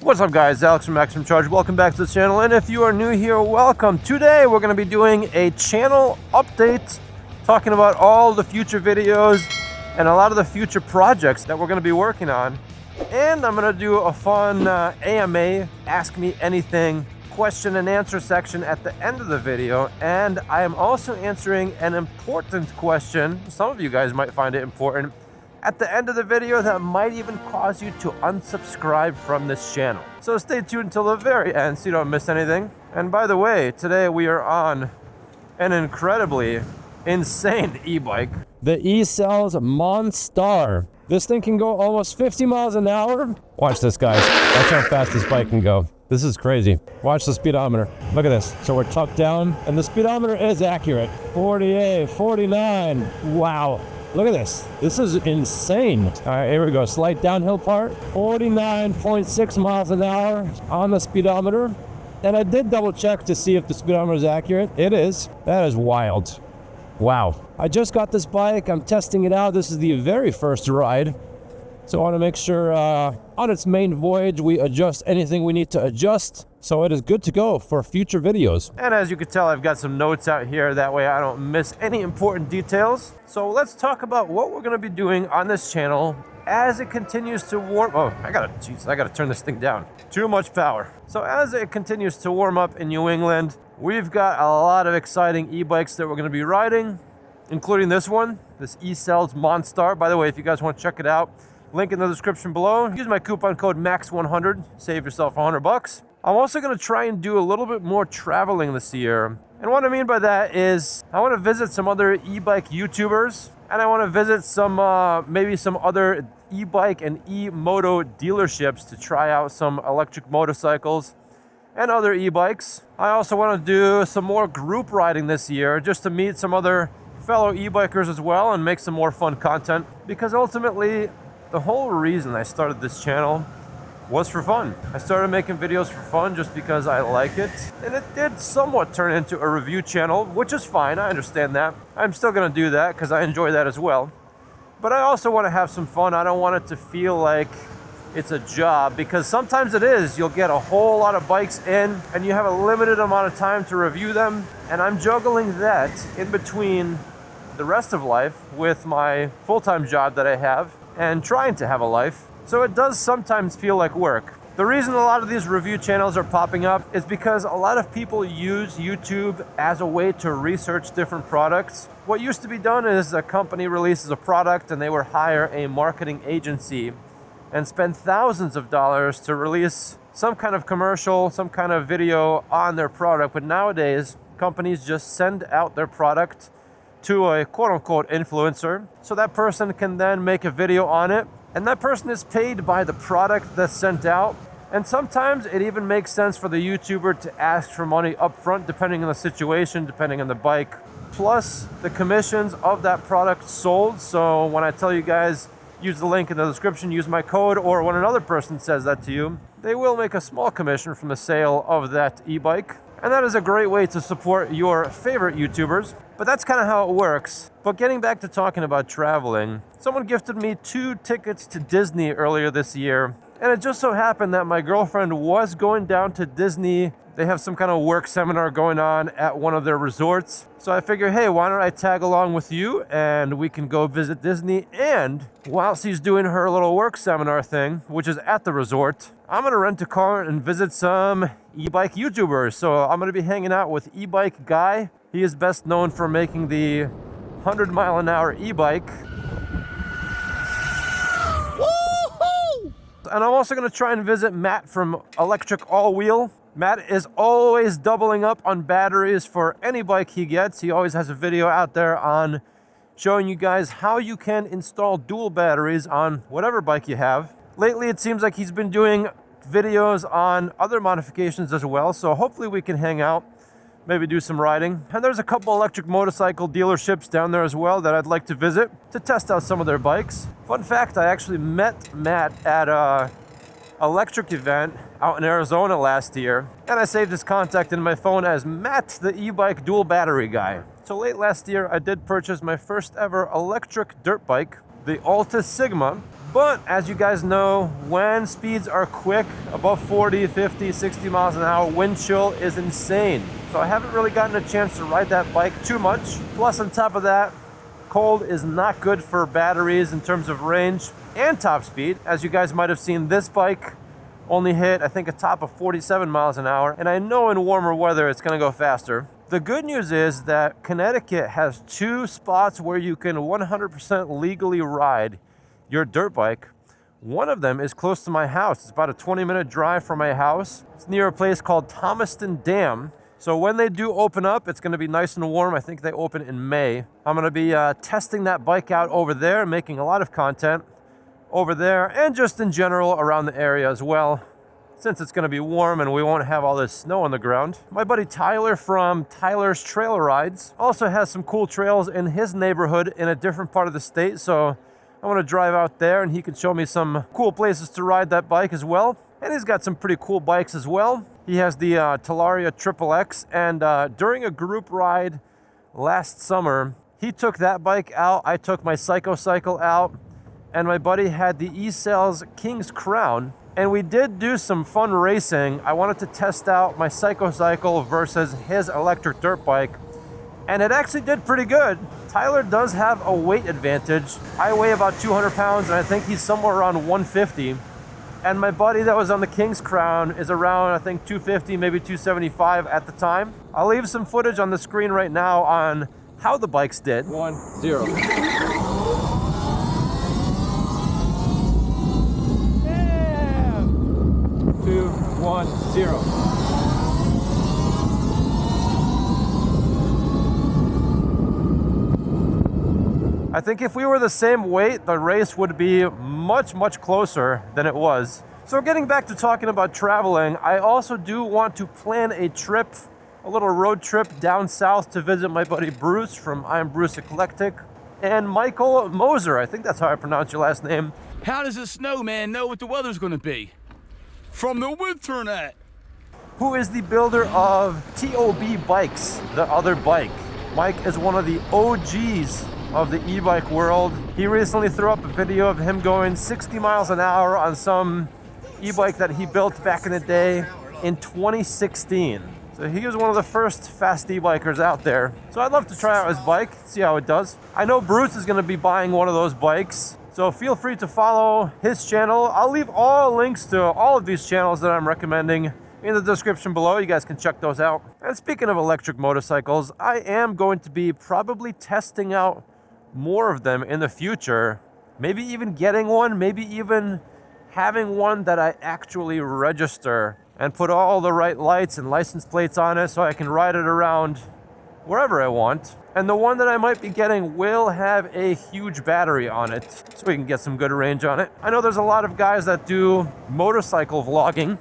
What's up guys, Alex from Maximum Charge. Welcome back to the channel, and if you are new here, welcome. Today we're going to be doing a channel update, talking about all the future videos and a lot of the future projects that we're going to be working on. And I'm going to do a fun AMA, Ask Me Anything question and answer section at the end of the video. And I am also answering an important question, some of you guys might find it important, at the end of the video that might even cause you to unsubscribe from this channel. So stay tuned until the very end so you don't miss anything. And by the way, today we are on an incredibly insane e-bike. The eCells Monstar. This thing can go almost 50 miles an hour. Watch this, guys. Watch how fast this bike can go. This is crazy. Watch the speedometer. Look at this. So we're tucked down and the speedometer is accurate. 48, 49. Wow. Look at this. This is insane. All right, here we go. Slight downhill part. 49.6 miles an hour on the speedometer. And I did double check to see if the speedometer is accurate. It is. That is wild. Wow. I just got this bike. I'm testing it out. This is the very first ride. So I want to make sure on its main voyage, we adjust anything we need to adjust. So it is good to go for future videos. And as you can tell, I've got some notes out here. That way I don't miss any important details. So let's talk about what we're going to be doing on this channel as it continues to warm. Oh, I gotta turn this thing down. Too much power. So as it continues to warm up in New England, we've got a lot of exciting e-bikes that we're going to be riding, including this one, this eCells Monstar. By the way, if you guys want to check it out, link in the description below. Use my coupon code MAX100, save yourself $100. I'm also going to try and do a little bit more traveling this year. And what I mean by that is I want to visit some other e-bike YouTubers, and I want to visit some maybe some other e-bike and e-moto dealerships to try out some electric motorcycles and other e-bikes. I also want to do some more group riding this year just to meet some other fellow e-bikers as well and make some more fun content, because ultimately the whole reason I started this channel was for fun. I started making videos for fun just because I like it, and it did somewhat turn into a review channel, which is fine. I understand that. I'm still gonna do that because I enjoy that as well. But I also want to have some fun. I don't want it to feel like it's a job, because sometimes it is. You'll get a whole lot of bikes in and you have a limited amount of time to review them, and I'm juggling that in between the rest of life with my full-time job that I have and trying to have a life. So it does sometimes feel like work. The reason a lot of these review channels are popping up is because a lot of people use YouTube as a way to research different products. What used to be done is a company releases a product and they would hire a marketing agency and spend thousands of dollars to release some kind of commercial, some kind of video on their product. But nowadays, companies just send out their product to a quote-unquote influencer, so that person can then make a video on it, and that person is paid by the product that's sent out. And sometimes it even makes sense for the YouTuber to ask for money up front, depending on the situation, depending on the bike, plus the commissions of that product sold. So when I tell you guys, use the link in the description, use my code, or when another person says that to you, they will make a small commission from the sale of that e-bike. And that is a great way to support your favorite YouTubers. But that's kind of how it works. But getting back to talking about traveling, someone gifted me 2 tickets to Disney earlier this year. And it just so happened that my girlfriend was going down to Disney. They have some kind of work seminar going on at one of their resorts. So I figured, hey, why don't I tag along with you and we can go visit Disney. And while she's doing her little work seminar thing, which is at the resort, I'm going to rent a car and visit some e-bike YouTubers. So I'm going to be hanging out with e-bike guy. He is best known for making the 100-mile-an-hour e-bike. Woo-hoo! And I'm also going to try and visit Matt from Electric All Wheel. Matt is always doubling up on batteries for any bike he gets. He always has a video out there on showing you guys how you can install dual batteries on whatever bike you have. Lately, it seems like he's been doing videos on other modifications as well. So hopefully we can hang out, maybe do some riding. And there's a couple electric motorcycle dealerships down there as well that I'd like to visit to test out some of their bikes. Fun fact, I actually met Matt at a electric event out in Arizona last year, and I saved his contact in my phone as Matt, the e-bike dual battery guy. So late last year, I did purchase my first ever electric dirt bike, the Alta Sigma. But as you guys know, when speeds are quick, above 40, 50, 60 miles an hour, wind chill is insane. So I haven't really gotten a chance to ride that bike too much. Plus on top of that, cold is not good for batteries in terms of range and top speed. As you guys might have seen, this bike only hit, I think, a top of 47 miles an hour. And I know in warmer weather, it's gonna go faster. The good news is that Connecticut has 2 spots where you can 100% legally ride your dirt bike. One of them is close to my house. It's about a 20-minute drive from my house. It's near a place called Thomaston Dam. So when they do open up, it's gonna be nice and warm. I think they open in May. I'm gonna be testing that bike out over there, making a lot of content over there, and just in general around the area as well, since it's gonna be warm and we won't have all this snow on the ground. My buddy Tyler from Tyler's Trail Rides also has some cool trails in his neighborhood in a different part of the state, so I want to drive out there and he can show me some cool places to ride that bike as well. And he's got some pretty cool bikes as well. He has the Talaria XXX, and during a group ride last summer, he took that bike out, I took my Psycho out, and my buddy had the eSails King's Crown, and we did do some fun racing. I wanted to test out my Psycho versus his electric dirt bike, and it actually did pretty good. Tyler does have a weight advantage. I weigh about 200 pounds, and I think he's somewhere around 150. And my buddy that was on the King's Crown is around, I think, 250, maybe 275 at the time. I'll leave some footage on the screen right now on how the bikes did. 1, 0. Yeah! 2, 1, 0. I think if we were the same weight, the race would be much, much closer than it was. So getting back to talking about traveling, I also do want to plan a trip, a little road trip down south to visit my buddy Bruce from I'm Bruce Eclectic, and Michael Moser, I think that's how I pronounce your last name. How does a snowman know what the weather's gonna be? From the internet. Who is the builder of TOB Bikes, the other bike. Mike is one of the OGs of the e-bike world. He recently threw up a video of him going 60 miles an hour on some e-bike that he built back in the day in 2016. So he was one of the first fast e-bikers out there. So I'd love to try out his bike, see how it does. I know Bruce is gonna be buying one of those bikes, so feel free to follow his channel. I'll leave all links to all of these channels that I'm recommending in the description below. You guys can check those out. And speaking of electric motorcycles, I am going to be probably testing out more of them in the future, maybe even getting one, maybe even having one that I actually register and put all the right lights and license plates on it so I can ride it around wherever I want. And the one that I might be getting will have a huge battery on it so we can get some good range on it. I know there's a lot of guys that do motorcycle vlogging.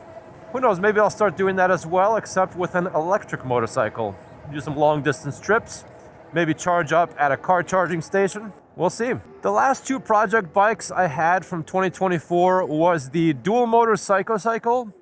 Who knows, maybe I'll start doing that as well, except with an electric motorcycle. Do some long distance trips, maybe charge up at a car charging station. We'll see. The last 2 project bikes I had from 2024 was the dual motor Psycho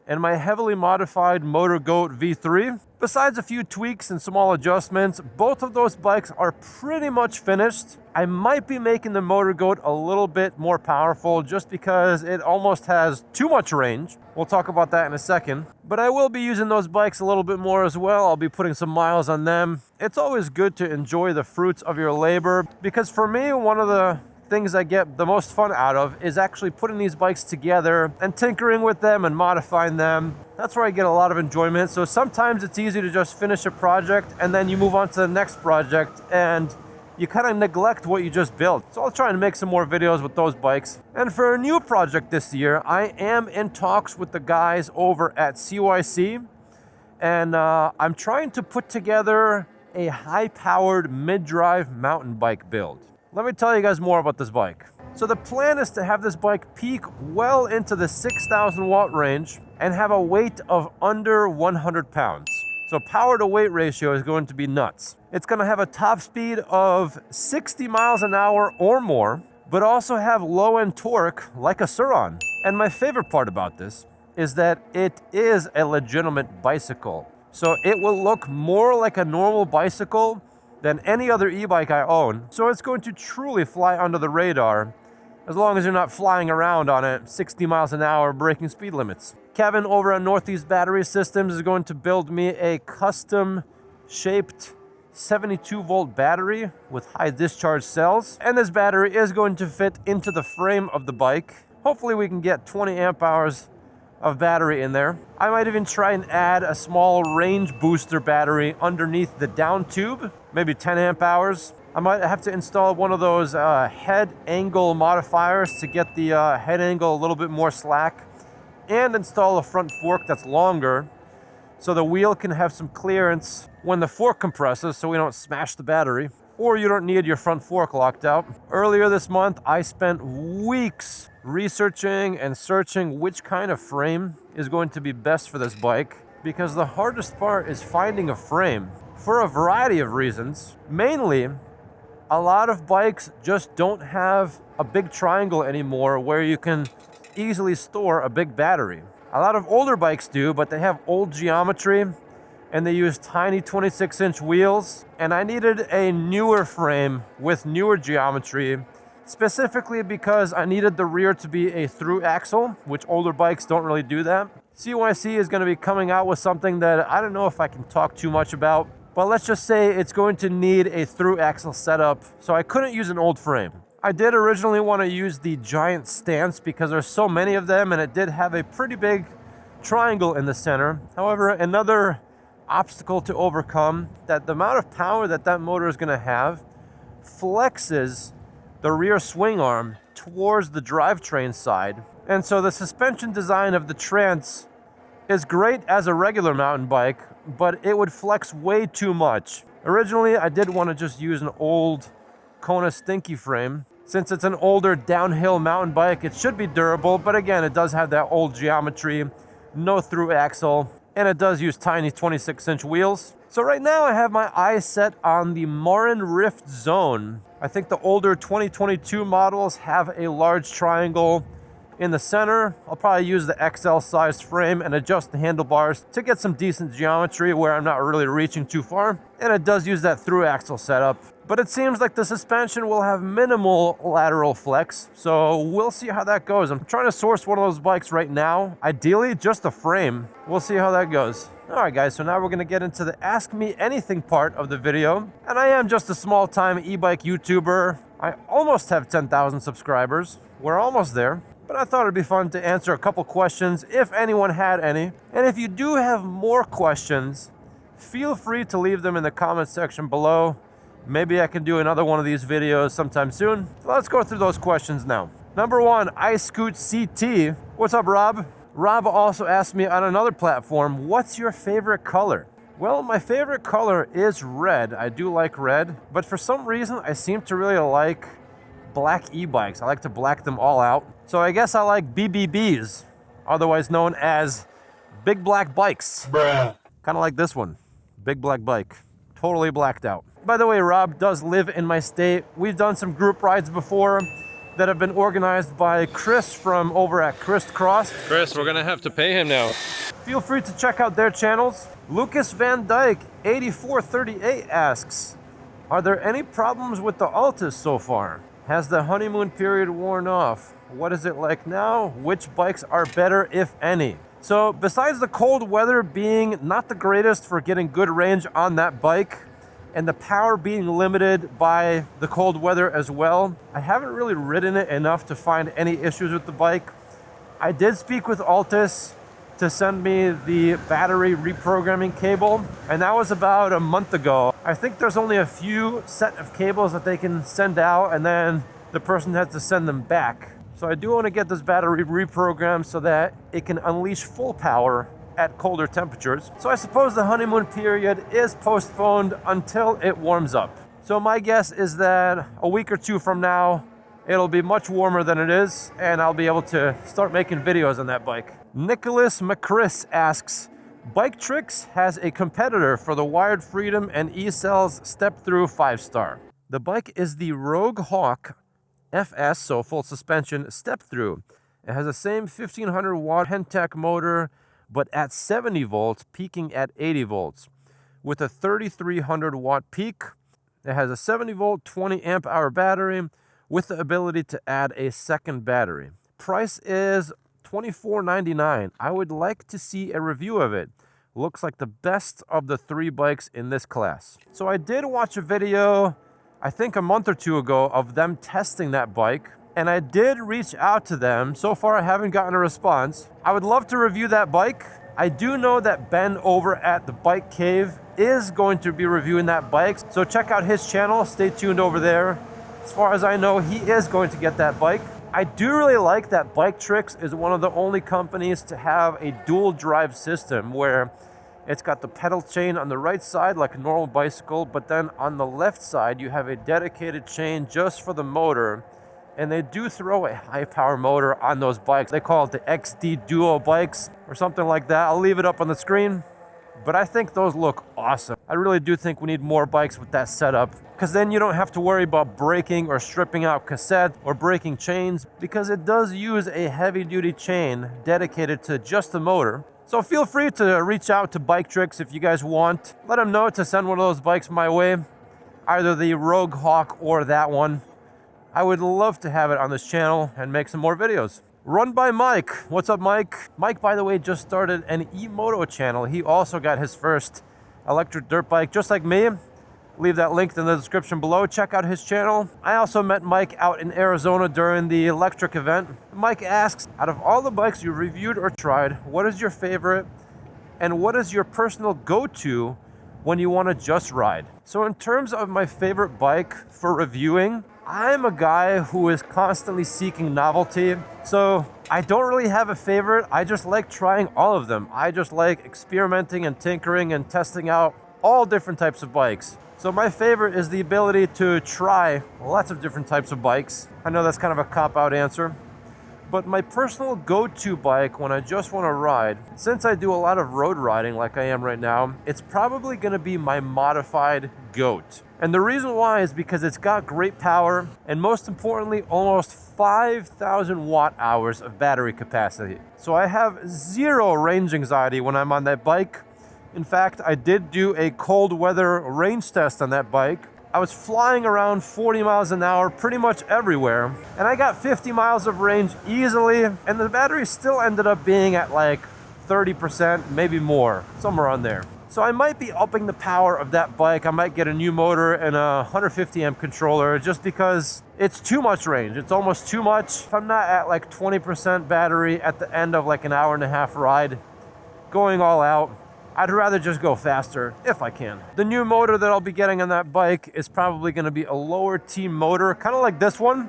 and my heavily modified Motor Goat V3. Besides a few tweaks and small adjustments, both of those bikes are pretty much finished. I might be making the Motor Goat a little bit more powerful just because it almost has too much range. We'll talk about that in a second. But I will be using those bikes a little bit more as well. I'll be putting some miles on them. It's always good to enjoy the fruits of your labor, because for me, one of the things I get the most fun out of is actually putting these bikes together and tinkering with them and modifying them. That's where I get a lot of enjoyment. So sometimes it's easy to just finish a project and then you move on to the next project and you kind of neglect what you just built. So I'll try and make some more videos with those bikes. And for a new project this year, I am in talks with the guys over at CYC, and I'm trying to put together a high-powered mid-drive mountain bike build. Let me tell you guys more about this bike. So the plan is to have this bike peak well into the 6,000 watt range and have a weight of under 100 pounds. So power to weight ratio is going to be nuts. It's going to have a top speed of 60 miles an hour or more, but also have low end torque like a Sur-Ron. And my favorite part about this is that it is a legitimate bicycle. So it will look more like a normal bicycle than any other e-bike I own. So it's going to truly fly under the radar as long as you're not flying around on it 60 miles an hour breaking speed limits. Kevin over at Northeast Battery Systems is going to build me a custom shaped 72 volt battery with high discharge cells, and this battery is going to fit into the frame of the bike. Hopefully we can get 20 amp hours of battery in there. I might even try and add a small range booster battery underneath the down tube, maybe 10 amp hours. I might have to install one of those head angle modifiers to get the head angle a little bit more slack, and install a front fork that's longer so the wheel can have some clearance when the fork compresses so we don't smash the battery, or you don't need your front fork locked out. Earlier this month, I spent weeks researching and searching which kind of frame is going to be best for this bike, because the hardest part is finding a frame for a variety of reasons. Mainly, a lot of bikes just don't have a big triangle anymore where you can easily store a big battery. A lot of older bikes do, but they have old geometry and they use tiny 26-inch wheels, and I needed a newer frame with newer geometry, specifically because I needed the rear to be a through axle, which older bikes don't really do that. CYC is going to be coming out with something that I don't know if I can talk too much about, but let's just say it's going to need a through axle setup, so I couldn't use an old frame. I did originally want to use the giant stance because there's so many of them, and it did have a pretty big triangle in the center. However, another obstacle to overcome, that the amount of power that that motor is going to have flexes the rear swing arm towards the drivetrain side. And so the suspension design of the Trance is great as a regular mountain bike, but it would flex way too much. Originally, I did want to just use an old Kona Stinky frame. Since it's an older downhill mountain bike, it should be durable, but again, it does have that old geometry, no through axle, and it does use tiny 26-inch wheels. So right now I have my eyes set on the Marin Rift Zone. I think the older 2022 models have a large triangle in the center. I'll probably use the XL sized frame and adjust the handlebars to get some decent geometry where I'm not really reaching too far. And it does use that through axle setup. But it seems like the suspension will have minimal lateral flex, so we'll see how that goes. I'm trying to source one of those bikes right now, ideally just a frame. We'll see how that goes. Alright guys, so now we're going to get into the Ask Me Anything part of the video. And I am just a small-time e-bike YouTuber. I almost have 10,000 subscribers. We're almost there. But I thought it'd be fun to answer a couple questions if anyone had any. And if you do have more questions, feel free to leave them in the comment section below. Maybe I can do another one of these videos sometime soon. So let's go through those questions now. Number one, iScoot CT. What's up, Rob? Rob also asked me on another platform, what's your favorite color? Well, my favorite color is red. I do like red, but for some reason, I seem to really like black e-bikes. I like to black them all out. So I guess I like BBBs, otherwise known as big black bikes. Bruh. Kind of like this one, big black bike, totally blacked out. By the way, Rob does live in my state. We've done some group rides before that have been organized by Chris from over at Chris Cross. Chris, we're gonna have to pay him now. Feel free to check out their channels. Lucas Van Dyke 8438 asks, are there any problems with the Altis so far? Has the honeymoon period worn off? What is it like now? Which bikes are better, if any? So besides the cold weather being not the greatest for getting good range on that bike, and the power being limited by the cold weather as well, I haven't really ridden it enough to find any issues with the bike. I did speak with Altis to send me the battery reprogramming cable, and that was about a month ago. I think there's only a few set of cables that they can send out, and then the person has to send them back. So I do want to get this battery reprogrammed so that it can unleash full power at colder temperatures. So I suppose the honeymoon period is postponed until it warms up. So my guess is that a week or two from now, it'll be much warmer than it is, and I'll be able to start making videos on that bike. Nicholas McChris asks, Bike Tricks has a competitor for the Wired Freedom and E-Cells step-through 5-star. The bike is the Rogue Hawk FS, so full suspension step-through. It has the same 1500 watt Pentec motor, but at 70 volts, peaking at 80 volts. With a 3300 watt peak, it has a 70 volt, 20 amp hour battery, with the ability to add a second battery. Price is $24.99. I would like to see a review of it. Looks like the best of the 3 bikes in this class. So I did watch a video, I think a month or 2 ago, of them testing that bike, and I did reach out to them. So far I haven't gotten a response. I would love to review that bike. I do know that Ben over at the Bike Cave is going to be reviewing that bike, so check out his channel, stay tuned over there. As far as I know, he is going to get that bike. I do really like that Biketrix is one of the only companies to have a dual drive system where it's got the pedal chain on the right side like a normal bicycle, but then on the left side you have a dedicated chain just for the motor, and they do throw a high power motor on those bikes. They call it the XD Duo bikes or something like that. I'll leave it up on the screen. But I think those look awesome. I really do think we need more bikes with that setup, because then you don't have to worry about breaking or stripping out cassette or breaking chains, because it does use a heavy duty chain dedicated to just the motor. So feel free to reach out to Biketrix if you guys want. Let them know to send one of those bikes my way, either the Rogue Hawk or that one. I would love to have it on this channel and make some more videos. Run by Mike. What's up, Mike? Mike, by the way, just started an e-moto channel. He also got his first electric dirt bike, just like me. Leave that link in the description below. Check out his channel. I also met Mike out in Arizona during the electric event. Mike asks, out of all the bikes you reviewed or tried, what is your favorite? And what is your personal go-to when you want to just ride? So in terms of my favorite bike for reviewing, I'm a guy who is constantly seeking novelty, so I don't really have a favorite. I just like trying all of them. I just like experimenting and tinkering and testing out all different types of bikes. So my favorite is the ability to try lots of different types of bikes. I know that's kind of a cop-out answer, but my personal go-to bike when I just want to ride, since I do a lot of road riding like I am right now, it's probably going to be my modified Goat. And the reason why is because it's got great power, and most importantly, almost 5,000 watt hours of battery capacity. So I have zero range anxiety when I'm on that bike. In fact, I did do a cold weather range test on that bike. I was flying around 40 miles an hour pretty much everywhere, and I got 50 miles of range easily, and the battery still ended up being at like 30%, maybe more, somewhere on there. So I might be upping the power of that bike. I might get a new motor and a 150 amp controller just because it's too much range. It's almost too much. If I'm not at like 20% battery at the end of like an hour and a half ride, going all out, I'd rather just go faster if I can. The new motor that I'll be getting on that bike is probably gonna be a lower T motor, kind of like this one,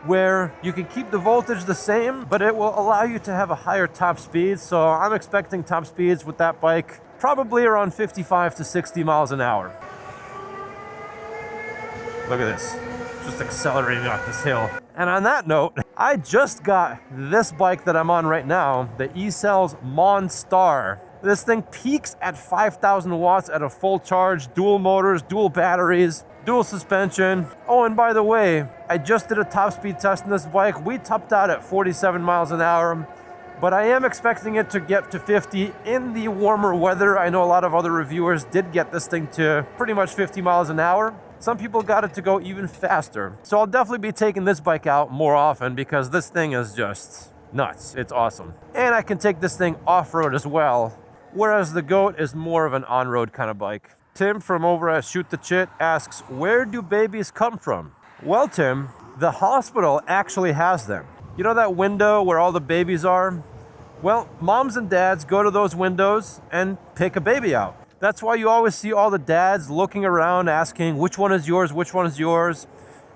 where you can keep the voltage the same, but it will allow you to have a higher top speed. So I'm expecting top speeds with that bike probably around 55 to 60 miles an hour. Look at this, just accelerating up this hill. And on that note, I just got this bike that I'm on right now, the eCell's Monstar. This thing peaks at 5,000 watts at a full charge, dual motors, dual batteries, dual suspension. Oh, and by the way, I just did a top speed test on this bike. We topped out at 47 miles an hour, but I am expecting it to get to 50 in the warmer weather. I know a lot of other reviewers did get this thing to pretty much 50 miles an hour. Some people got it to go even faster. So I'll definitely be taking this bike out more often because this thing is just nuts. It's awesome. And I can take this thing off-road as well, whereas the Goat is more of an on-road kind of bike. Tim from over at Shoot the Chit asks, where do babies come from? Well, Tim, the hospital actually has them. You know that window where all the babies are? Well, moms and dads go to those windows and pick a baby out. That's why you always see all the dads looking around asking, which one is yours, which one is yours?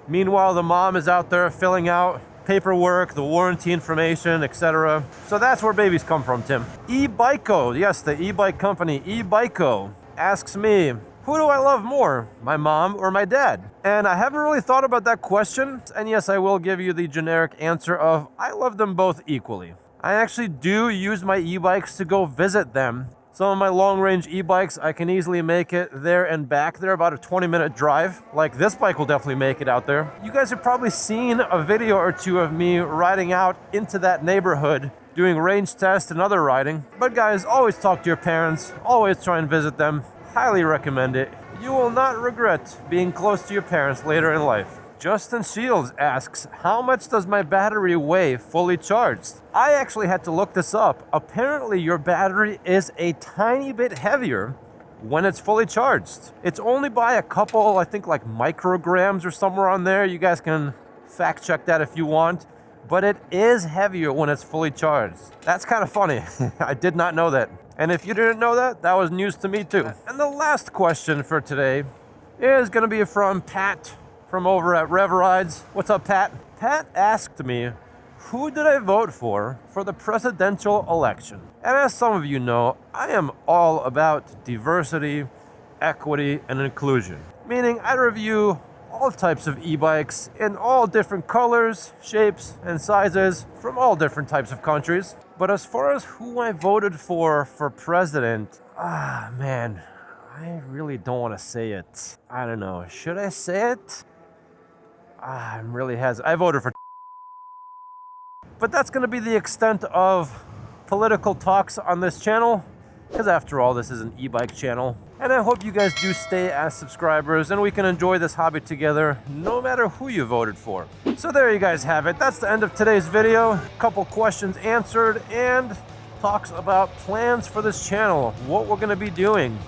Meanwhile, the mom is out there filling out paperwork, the warranty information, etc. So that's where babies come from, Tim. eBikeco, yes, the e-bike company, eBikeco, asks me, who do I love more, my mom or my dad? And I haven't really thought about that question. And yes, I will give you the generic answer of, I love them both equally. I actually do use my e-bikes to go visit them. Some of my long-range e-bikes, I can easily make it there and back. They're about a 20-minute drive. Like this bike will definitely make it out there. You guys have probably seen a video or two of me riding out into that neighborhood, doing range tests and other riding. But guys, always talk to your parents. Always try and visit them. Highly recommend it. You will not regret being close to your parents later in life. Justin Shields asks, how much does my battery weigh fully charged? I actually had to look this up. Apparently your battery is a tiny bit heavier when it's fully charged. It's only by a couple, I think like micrograms or somewhere on there. You guys can fact check that if you want, but it is heavier when it's fully charged. That's kind of funny. I did not know that. And if you didn't know that, that was news to me too. And the last question for today is gonna be from Pat from over at Rev Rides. What's up, Pat? Pat asked me, who did I vote for the presidential election? And as some of you know, I am all about diversity, equity, and inclusion. Meaning I review all types of e-bikes in all different colors, shapes, and sizes from all different types of countries. But as far as who I voted for president, man, I really don't want to say it. I don't know. Should I say it? I'm really hesitant. I voted for. But that's going to be the extent of political talks on this channel, because after all, this is an e-bike channel. And I hope you guys do stay as subscribers and we can enjoy this hobby together no matter who you voted for. So there you guys have it. That's the end of today's video. A couple questions answered and talks about plans for this channel, what we're going to be doing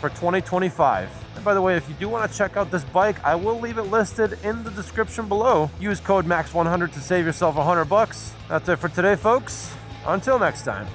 for 2025. And by the way, if you do want to check out this bike, I will leave it listed in the description below. Use code MAX100 to save yourself $100. That's it for today, folks. Until next time.